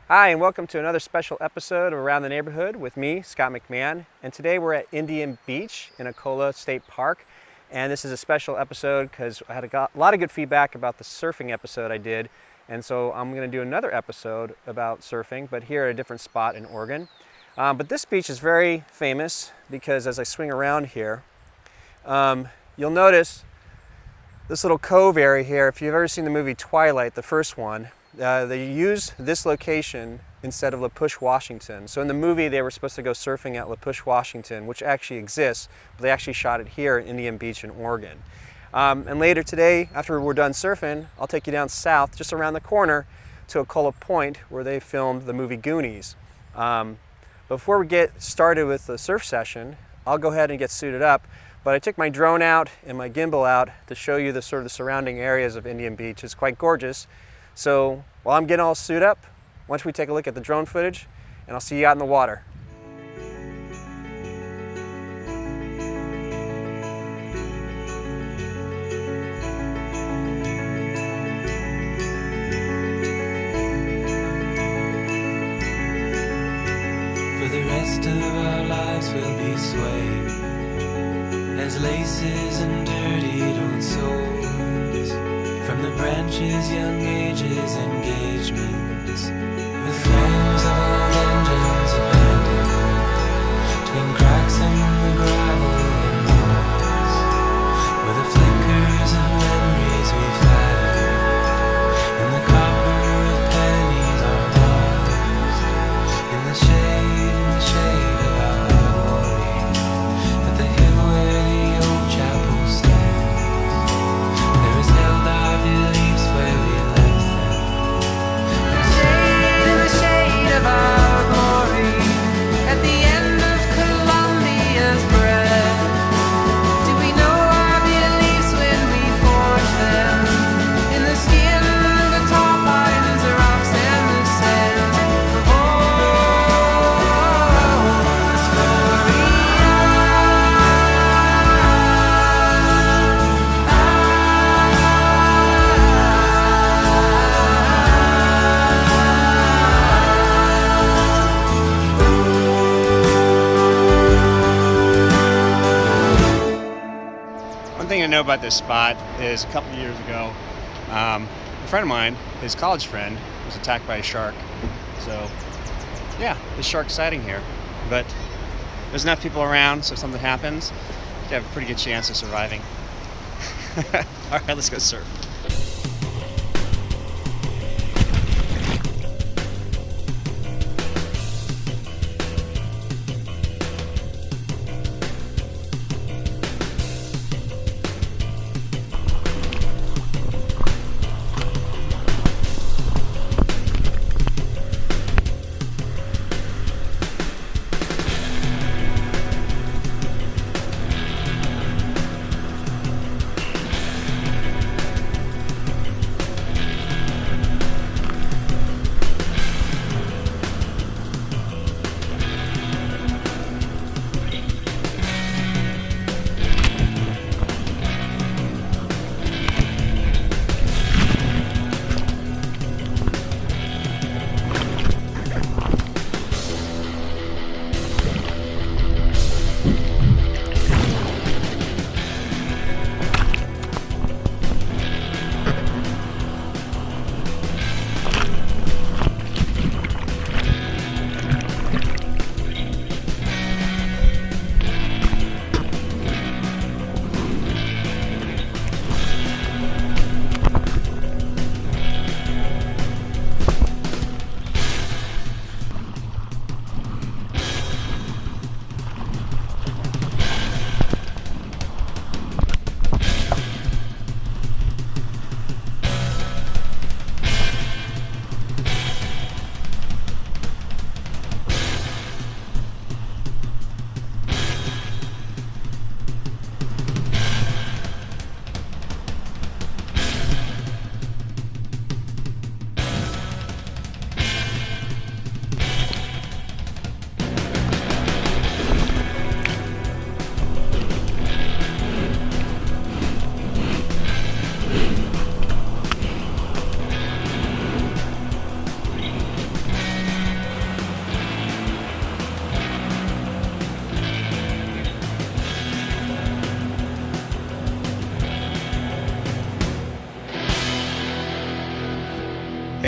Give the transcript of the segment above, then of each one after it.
Hi, and welcome to another special episode of Around the Neighborhood with me, Scott McMahon. And today we're at Indian Beach in Ecola State Park. And this is a special episode because I had a lot of good feedback about the surfing episode I did. And so I'm going to do another episode about surfing, but here at a different spot in Oregon. But this beach is very famous because as I swing around here, you'll notice this little cove area here. If you've ever seen the movie Twilight, the first one, they use this location instead of La Push, Washington. So in the movie they were supposed to go surfing at La Push, Washington, which actually exists, but they actually shot it here at Indian Beach in Oregon. And later today, after we're done surfing, I'll take you down south, just around the corner, to Ecola Point, where they filmed the movie Goonies. Before we get started with the surf session, I'll go ahead and get suited up. But I took my drone out and my gimbal out to show you the sort of the surrounding areas of Indian Beach. It's quite gorgeous. So while I'm getting all suited up, why don't we take a look at the drone footage, and I'll see you out in the water. For the rest of our lives we'll be swayed as laces and dirtied old souls. From the branches, young ages, engagements, with flames of old engines abandoned, between cracks in the gravel and walls, where the flickers of memories we flattered, and the copper of pennies are lost, in the shade of our memory, at the hill where the old chapel stands, there is held our beliefs where we left them, in the shade of our glory, at the end of Columbia's breath. Do we know our beliefs when we forge them, in the skin, the tar pines, the rocks and the sand of One thing to know about this spot is a couple years ago, a friend of mine, his college friend, was attacked by a shark. So yeah, there's shark sighting here. But there's enough people around, so if something happens, you have a pretty good chance of surviving. All right, let's go surf.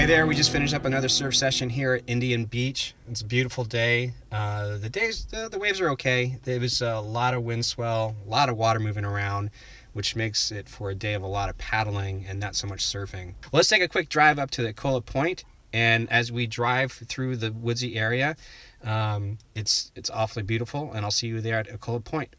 there, we just finished up another surf session here at Indian Beach. It's a beautiful day. The waves are okay. There was a lot of wind swell, a lot of water moving around, which makes it for a day of a lot of paddling and not so much surfing. Well, let's take a quick drive up to the Ecola Point, and as we drive through the woodsy area, it's awfully beautiful, and I'll see you there at Ecola Point.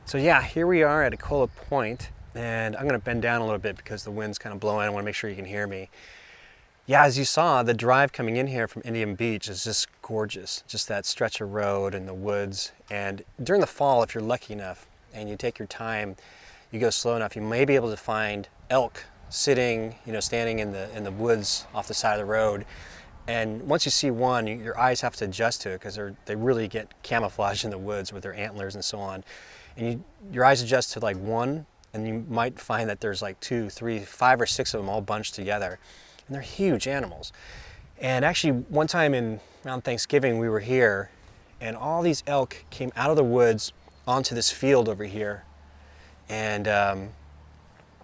So yeah, here we are at Ecola Point, and I'm gonna bend down a little bit because the wind's kind of blowing. I wanna make sure you can hear me. Yeah, as you saw, the drive coming in here from Indian Beach is just gorgeous. Just that stretch of road and the woods. And during the fall, if you're lucky enough and you take your time, you go slow enough, you may be able to find elk sitting, standing in the woods off the side of the road. And once you see one, your eyes have to adjust to it because they really get camouflaged in the woods with their antlers and so on. And your eyes adjust to like one, and you might find that there's like 2, 3, 5 or 6 of them all bunched together. And they're huge animals. And actually one time around Thanksgiving we were here, and all these elk came out of the woods onto this field over here. And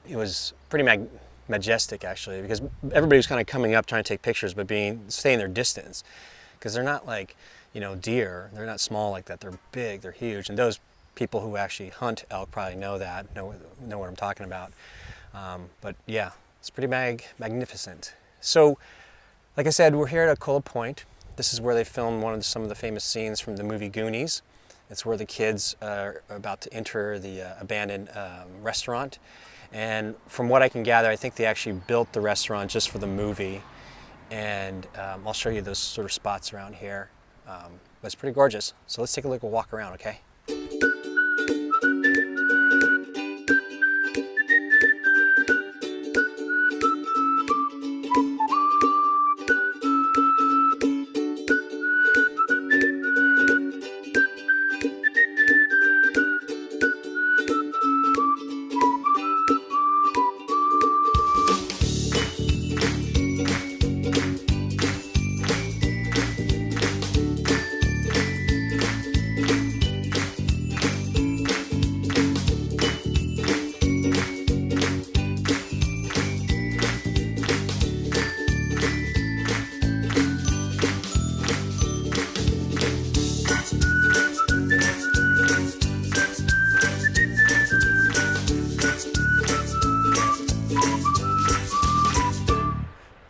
it was pretty majestic actually, because everybody was kind of coming up trying to take pictures but staying their distance. Because they're not like, deer. They're not small like that. They're big, they're huge. And those people who actually hunt elk probably know what I'm talking about. But yeah, it's pretty magnificent. So, like I said, we're here at Ecola Point. This is where they filmed some of the famous scenes from the movie Goonies. It's where the kids are about to enter the abandoned restaurant. And from what I can gather, I think they actually built the restaurant just for the movie. And I'll show you those sort of spots around here. But it's pretty gorgeous. So let's take a look and walk around, okay?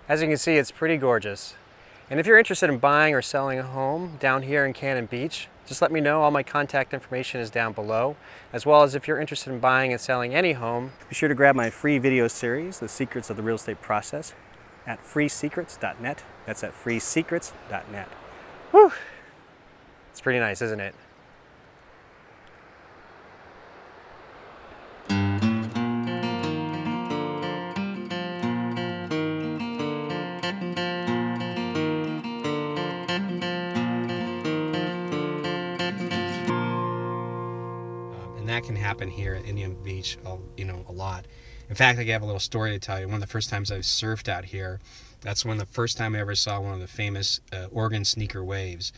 As you can see, it's pretty gorgeous. And if you're interested in buying or selling a home down here in Cannon Beach, just let me know. All my contact information is down below. As well as if you're interested in buying and selling any home, be sure to grab my free video series, The Secrets of the Real Estate Process, at freesecrets.net. That's at freesecrets.net. Whew! It's pretty nice, isn't it? That can happen here at Indian Beach, a lot. In fact, I have a little story to tell you. One of the first times I surfed out here, that's the first time I ever saw one of the famous Oregon sneaker waves.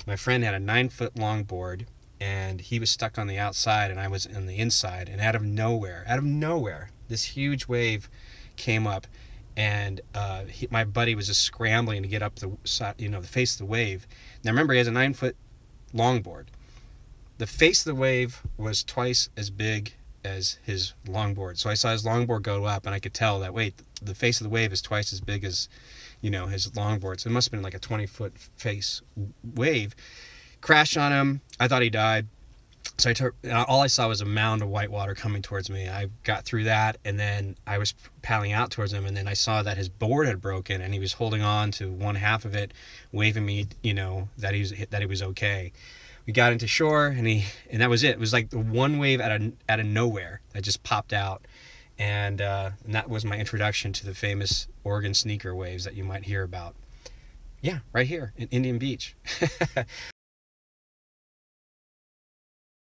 My friend had a 9-foot longboard, and he was stuck on the outside, and I was on the inside. And out of nowhere, this huge wave came up, and my buddy was just scrambling to get up the face of the wave. Now remember, he has a 9-foot longboard. The face of the wave was twice as big as his longboard. So I saw his longboard go up, and I could tell that, wait, the face of the wave is twice as big as, his longboard. So it must have been like a 20-foot face wave. Crashed on him. I thought he died. So all I saw was a mound of white water coming towards me. I got through that, and then I was paddling out towards him, and then I saw that his board had broken, and he was holding on to one half of it, waving me, that he was okay. We got into shore, and that was it. It was like the one wave out of nowhere that just popped out, and that was my introduction to the famous Oregon sneaker waves that you might hear about. Yeah, right here in Indian Beach.